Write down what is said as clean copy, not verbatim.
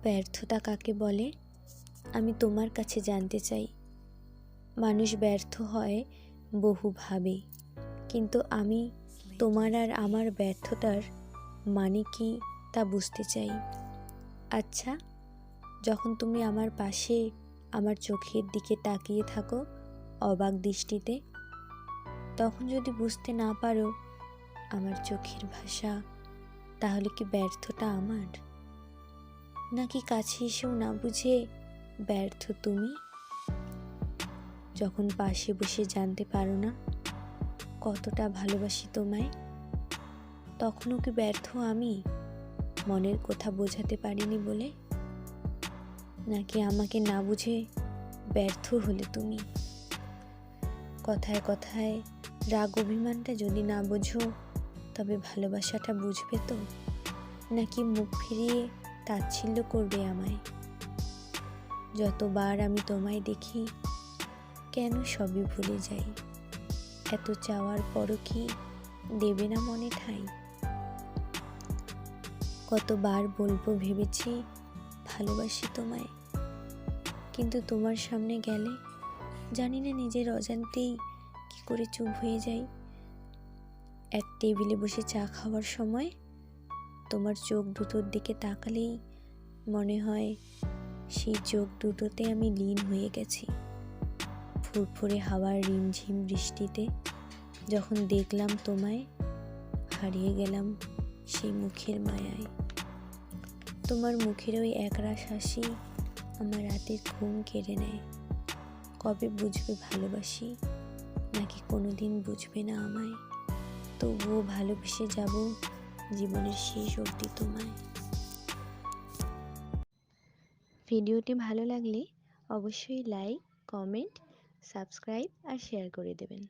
ব্যর্থতা কাকে বলে আমি তোমার কাছে জানতে চাই। মানুষ ব্যর্থ হয় বহুভাবে, কিন্তু আমি তোমার আর আমার ব্যর্থতার মানে কি তা বুঝতে চাই। আচ্ছা, যখন তুমি আমার পাশে আমার চোখের দিকে তাকিয়ে থাকো অবাক দৃষ্টিতে, তখন যদি বুঝতে না পারো আমার চোখের ভাষা, তাহলে কি ব্যর্থতা আমার? নাকি কাছে এসেও না বুঝে ব্যর্থ তুমি? যখন পাশে বসে জানতে পারো না কতটা ভালোবাসি তোমায়, তখনও কি ব্যর্থ আমি মনের কথা বোঝাতে পারিনি বলে? নাকি আমাকে না বুঝে ব্যর্থ হলে তুমি? কথায় কথায় রাগ অভিমানটা যদি না বোঝো, তবে ভালোবাসাটা বুঝবে তো? নাকি মুখ ফিরিয়ে তাচ্ছিল্য করবে আমায়? যতবার আমি তোমায় দেখি কেন সবই ভুলে যাই? এত চাওয়ার পরও কি দেবে না মনে ঠাঁই? কতবার বলবো ভেবেছি ভালোবাসি তোমায়, কিন্তু তোমার সামনে গেলে জানি না নিজের অজান্তেই কি করে চুপ হয়ে যাই। এক টেবিলে বসে চা খাওয়ার সময় তোমার চোখ দুটোর দিকে তাকালেই মনে হয় সেই চোখ দুটোতে আমি লীন হয়ে গেছি। ফুরফুরে হাওয়ার রিমঝিম বৃষ্টিতে যখন দেখলাম তোমায়, হারিয়ে গেলাম সেই মুখের মায়ায়। তোমার মুখের ওই একরাশ হাসি আমার রাতের ঘুম কেড়ে নেয়। কবে বুঝবে ভালোবাসি, নাকি কোনোদিন বুঝবে না আমায়? তবুও ভালোবেসে যাব জীবনের শেষ অবধি তোমায়। ভিডিওটি ভালো লাগলে অবশ্যই লাইক, কমেন্ট, সাবস্ক্রাইব আর শেয়ার করে দেবেন।